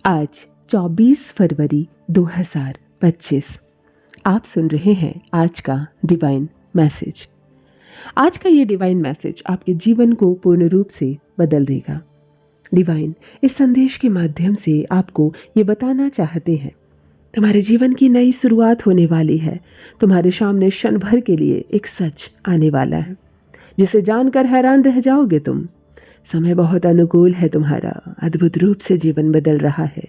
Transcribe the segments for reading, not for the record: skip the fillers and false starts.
आज 24 फरवरी 2025। आप सुन रहे हैं आज का डिवाइन मैसेज। आज का ये डिवाइन मैसेज आपके जीवन को पूर्ण रूप से बदल देगा। डिवाइन इस संदेश के माध्यम से आपको ये बताना चाहते हैं, तुम्हारे जीवन की नई शुरुआत होने वाली है। तुम्हारे सामने क्षण भर के लिए एक सच आने वाला है जिसे जानकर हैरान रह जाओगे तुम। समय बहुत अनुकूल है तुम्हारा, अद्भुत रूप से जीवन बदल रहा है।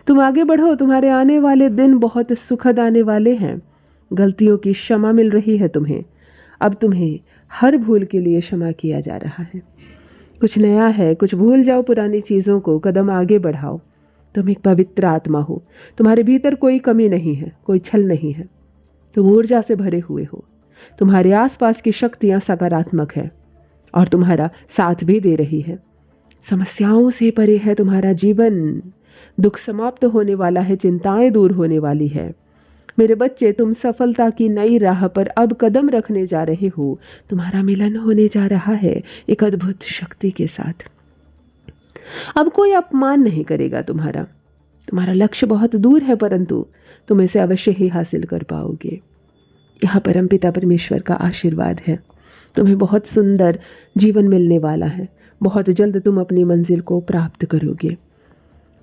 तुम आगे बढ़ो, तुम्हारे आने वाले दिन बहुत सुखद आने वाले हैं। गलतियों की क्षमा मिल रही है तुम्हें। अब तुम्हें हर भूल के लिए क्षमा किया जा रहा है। कुछ नया है, कुछ भूल जाओ पुरानी चीज़ों को, कदम आगे बढ़ाओ। तुम एक पवित्र आत्मा हो, तुम्हारे भीतर कोई कमी नहीं है, कोई छल नहीं है। तुम ऊर्जा से भरे हुए हो। तुम्हारे आसपास की शक्तियाँ सकारात्मक है और तुम्हारा साथ भी दे रही है। समस्याओं से परे है तुम्हारा जीवन। दुख समाप्त होने वाला है, चिंताएं दूर होने वाली है। मेरे बच्चे, तुम सफलता की नई राह पर अब कदम रखने जा रहे हो। तुम्हारा मिलन होने जा रहा है एक अद्भुत शक्ति के साथ। अब कोई अपमान नहीं करेगा तुम्हारा लक्ष्य बहुत दूर है, परंतु तुम इसे अवश्य ही हासिल कर पाओगे। यह परमपिता परमेश्वर का आशीर्वाद है। तुम्हें बहुत सुंदर जीवन मिलने वाला है। बहुत जल्द तुम अपनी मंजिल को प्राप्त करोगे।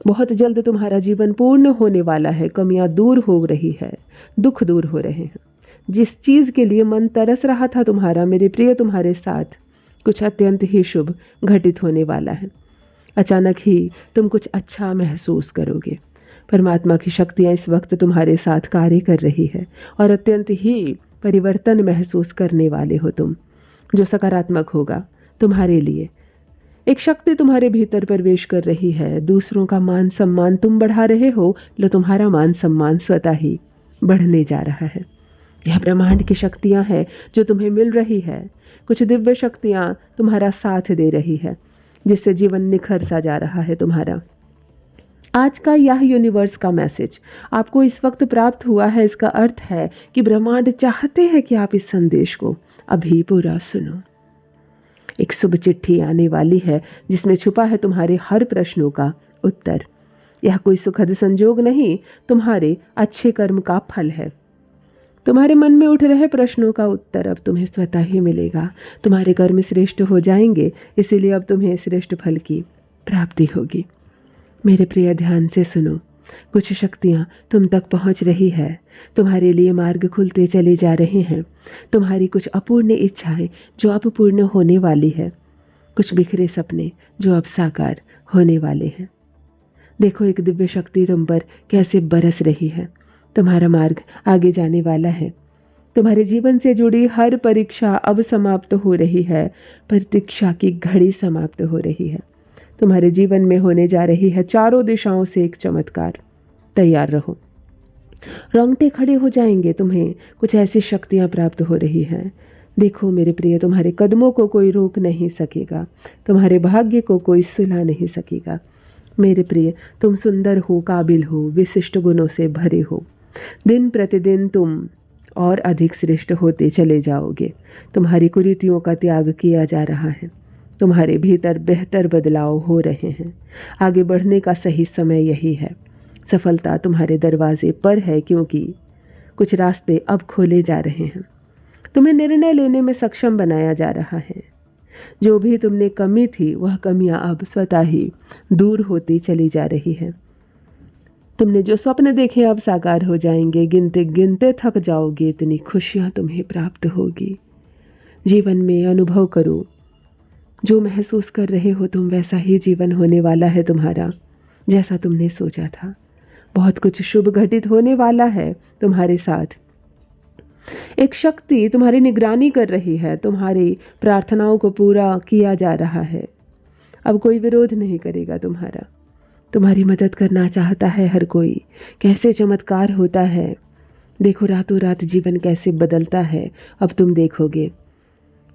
बहुत जल्द तुम्हारा जीवन पूर्ण होने वाला है। कमियां दूर हो रही है, दुख दूर हो रहे हैं। जिस चीज़ के लिए मन तरस रहा था तुम्हारा, मेरे प्रिय, तुम्हारे साथ कुछ अत्यंत ही शुभ घटित होने वाला है। अचानक ही तुम कुछ अच्छा महसूस करोगे। परमात्मा की शक्तियाँ इस वक्त तुम्हारे साथ कार्य कर रही है और अत्यंत ही परिवर्तन महसूस करने वाले हो तुम, जो सकारात्मक होगा तुम्हारे लिए। एक शक्ति तुम्हारे भीतर प्रवेश कर रही है। दूसरों का मान सम्मान तुम बढ़ा रहे हो, लो तुम्हारा मान सम्मान स्वतः ही बढ़ने जा रहा है। यह ब्रह्मांड की शक्तियाँ हैं जो तुम्हें मिल रही है। कुछ दिव्य शक्तियाँ तुम्हारा साथ दे रही है, जिससे जीवन निखर सा जा रहा है तुम्हारा। आज का यह यूनिवर्स का मैसेज आपको इस वक्त प्राप्त हुआ है। इसका अर्थ है कि ब्रह्मांड चाहते हैं कि आप इस संदेश को अभी पूरा सुनो। एक शुभ चिट्ठी आने वाली है जिसमें छुपा है तुम्हारे हर प्रश्नों का उत्तर। यह कोई सुखद संजोग नहीं, तुम्हारे अच्छे कर्म का फल है। तुम्हारे मन में उठ रहे प्रश्नों का उत्तर अब तुम्हें स्वतः ही मिलेगा। तुम्हारे कर्म श्रेष्ठ हो जाएंगे, इसीलिए अब तुम्हें श्रेष्ठ फल की प्राप्ति होगी। मेरे प्रिय, ध्यान से सुनो। कुछ शक्तियाँ तुम तक पहुँच रही है। तुम्हारे लिए मार्ग खुलते चले जा रहे हैं। तुम्हारी कुछ अपूर्ण इच्छाएं जो अब पूर्ण होने वाली है। कुछ बिखरे सपने जो अब साकार होने वाले हैं। देखो, एक दिव्य शक्ति तुम पर कैसे बरस रही है। तुम्हारा मार्ग आगे जाने वाला है। तुम्हारे जीवन से जुड़ी हर परीक्षा अब समाप्त हो रही है। प्रतीक्षा की घड़ी समाप्त हो रही है। तुम्हारे जीवन में होने जा रही है चारों दिशाओं से एक चमत्कार। तैयार रहो, रोंगटे खड़े हो जाएंगे। तुम्हें कुछ ऐसी शक्तियाँ प्राप्त हो रही हैं। देखो मेरे प्रिय, तुम्हारे कदमों को कोई रोक नहीं सकेगा। तुम्हारे भाग्य को कोई सुला नहीं सकेगा। मेरे प्रिय, तुम सुंदर हो, काबिल हो, विशिष्ट गुणों से भरे हो। दिन प्रतिदिन तुम और अधिक श्रेष्ठ होते चले जाओगे। तुम्हारी कुरीतियों का त्याग किया जा रहा है। तुम्हारे भीतर बेहतर बदलाव हो रहे हैं। आगे बढ़ने का सही समय यही है। सफलता तुम्हारे दरवाजे पर है, क्योंकि कुछ रास्ते अब खोले जा रहे हैं। तुम्हें निर्णय लेने में सक्षम बनाया जा रहा है। जो भी तुमने कमी थी, वह कमियां अब स्वतः ही दूर होती चली जा रही है। तुमने जो स्वप्न देखे अब साकार हो जाएंगे। गिनते गिनते थक जाओगे, इतनी खुशियां तुम्हें प्राप्त होगी। जीवन में अनुभव करो, जो महसूस कर रहे हो तुम, वैसा ही जीवन होने वाला है तुम्हारा, जैसा तुमने सोचा था। बहुत कुछ शुभ घटित होने वाला है तुम्हारे साथ। एक शक्ति तुम्हारी निगरानी कर रही है। तुम्हारी प्रार्थनाओं को पूरा किया जा रहा है। अब कोई विरोध नहीं करेगा तुम्हारा। तुम्हारी मदद करना चाहता है हर कोई। कैसे चमत्कार होता है। देखो, रातों रात जीवन कैसे बदलता है। अब तुम देखोगे,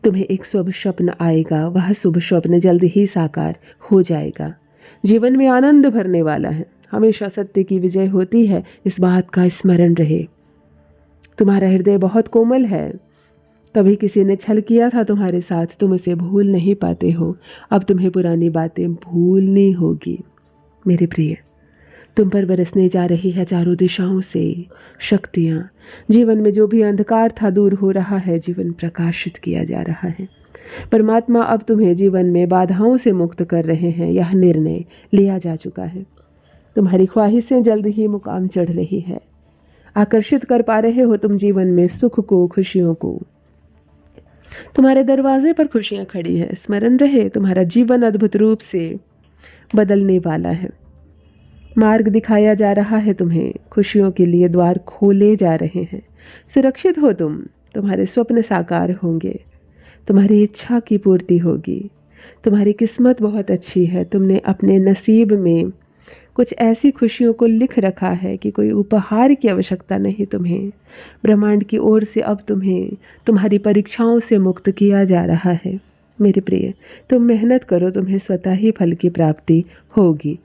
तुम्हें एक शुभ स्वप्न आएगा। वह शुभ स्वप्न जल्द ही साकार हो जाएगा। जीवन में आनंद भरने वाला है। हमेशा सत्य की विजय होती है, इस बात का स्मरण रहे। तुम्हारा हृदय बहुत कोमल है। कभी किसी ने छल किया था तुम्हारे साथ, तुम उसे भूल नहीं पाते हो। अब तुम्हें पुरानी बातें भूलनी होगी। मेरे प्रिय, तुम पर बरसने जा रही है चारों दिशाओं से शक्तियाँ। जीवन में जो भी अंधकार था दूर हो रहा है, जीवन प्रकाशित किया जा रहा है। परमात्मा अब तुम्हें जीवन में बाधाओं से मुक्त कर रहे हैं। यह निर्णय लिया जा चुका है। तुम्हारी ख्वाहिशें जल्द ही मुकाम चढ़ रही है। आकर्षित कर पा रहे हो तुम जीवन में सुख को, खुशियों को। तुम्हारे दरवाजे पर खुशियाँ खड़ी है। स्मरण रहे, तुम्हारा जीवन अद्भुत रूप से बदलने वाला है। मार्ग दिखाया जा रहा है तुम्हें। खुशियों के लिए द्वार खोले जा रहे हैं। सुरक्षित हो तुम। तुम्हारे स्वप्न साकार होंगे। तुम्हारी इच्छा की पूर्ति होगी। तुम्हारी किस्मत बहुत अच्छी है। तुमने अपने नसीब में कुछ ऐसी खुशियों को लिख रखा है कि कोई उपहार की आवश्यकता नहीं तुम्हें। ब्रह्मांड की ओर से अब तुम्हें तुम्हारी परीक्षाओं से मुक्त किया जा रहा है। मेरे प्रिय, तुम मेहनत करो, तुम्हें स्वतः ही फल की प्राप्ति होगी।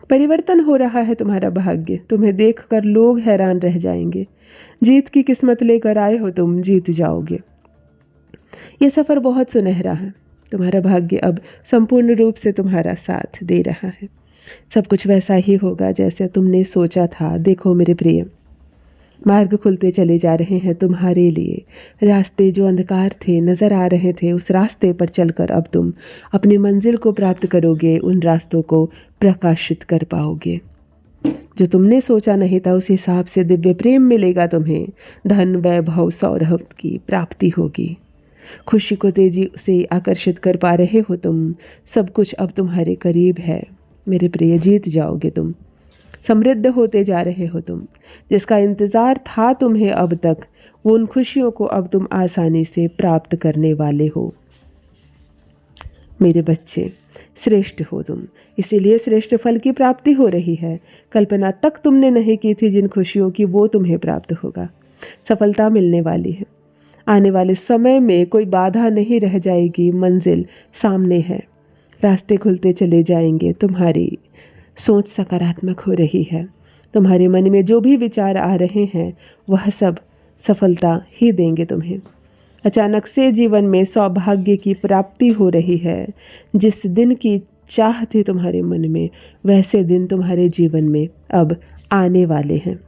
परिवर्तन हो रहा है तुम्हारा भाग्य। तुम्हें देखकर लोग हैरान रह जाएंगे। जीत की किस्मत लेकर आए हो तुम, जीत जाओगे। ये सफ़र बहुत सुनहरा है। तुम्हारा भाग्य अब संपूर्ण रूप से तुम्हारा साथ दे रहा है। सब कुछ वैसा ही होगा जैसे तुमने सोचा था। देखो मेरे प्रिय, मार्ग खुलते चले जा रहे हैं तुम्हारे लिए। रास्ते जो अंधकार थे, नज़र आ रहे थे, उस रास्ते पर चलकर अब तुम अपनी मंजिल को प्राप्त करोगे। उन रास्तों को प्रकाशित कर पाओगे। जो तुमने सोचा नहीं था उस हिसाब से दिव्य प्रेम मिलेगा तुम्हें। धन, वैभव, सौरभ की प्राप्ति होगी। खुशी को तेजी से आकर्षित कर पा रहे हो तुम। सब कुछ अब तुम्हारे करीब है। मेरे प्रिय, जीत जाओगे तुम। समृद्ध होते जा रहे हो तुम। जिसका इंतज़ार था तुम्हें अब तक, वो उन खुशियों को अब तुम आसानी से प्राप्त करने वाले हो। मेरे बच्चे, श्रेष्ठ हो तुम, इसीलिए श्रेष्ठ फल की प्राप्ति हो रही है। कल्पना तक तुमने नहीं की थी जिन खुशियों की, वो तुम्हें प्राप्त होगा। सफलता मिलने वाली है। आने वाले समय में कोई बाधा नहीं रह जाएगी। मंजिल सामने है। रास्ते खुलते चले जाएंगे। तुम्हारी सोच सकारात्मक हो रही है। तुम्हारे मन में जो भी विचार आ रहे हैं वह सब सफलता ही देंगे तुम्हें। अचानक से जीवन में सौभाग्य की प्राप्ति हो रही है। जिस दिन की चाह थी तुम्हारे मन में, वैसे दिन तुम्हारे जीवन में अब आने वाले हैं।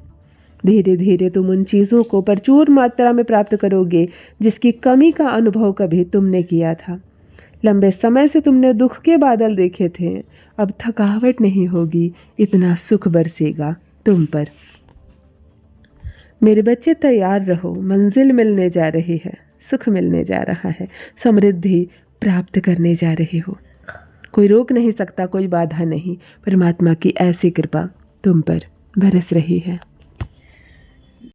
धीरे धीरे तुम उन चीज़ों को प्रचुर मात्रा में प्राप्त करोगे जिसकी कमी का अनुभव कभी तुमने किया था। लंबे समय से तुमने दुख के बादल देखे थे। अब थकावट नहीं होगी। इतना सुख बरसेगा तुम पर। मेरे बच्चे, तैयार रहो। मंजिल मिलने जा रही है। सुख मिलने जा रहा है। समृद्धि प्राप्त करने जा रहे हो। कोई रोक नहीं सकता, कोई बाधा नहीं। परमात्मा की ऐसी कृपा तुम पर बरस रही है।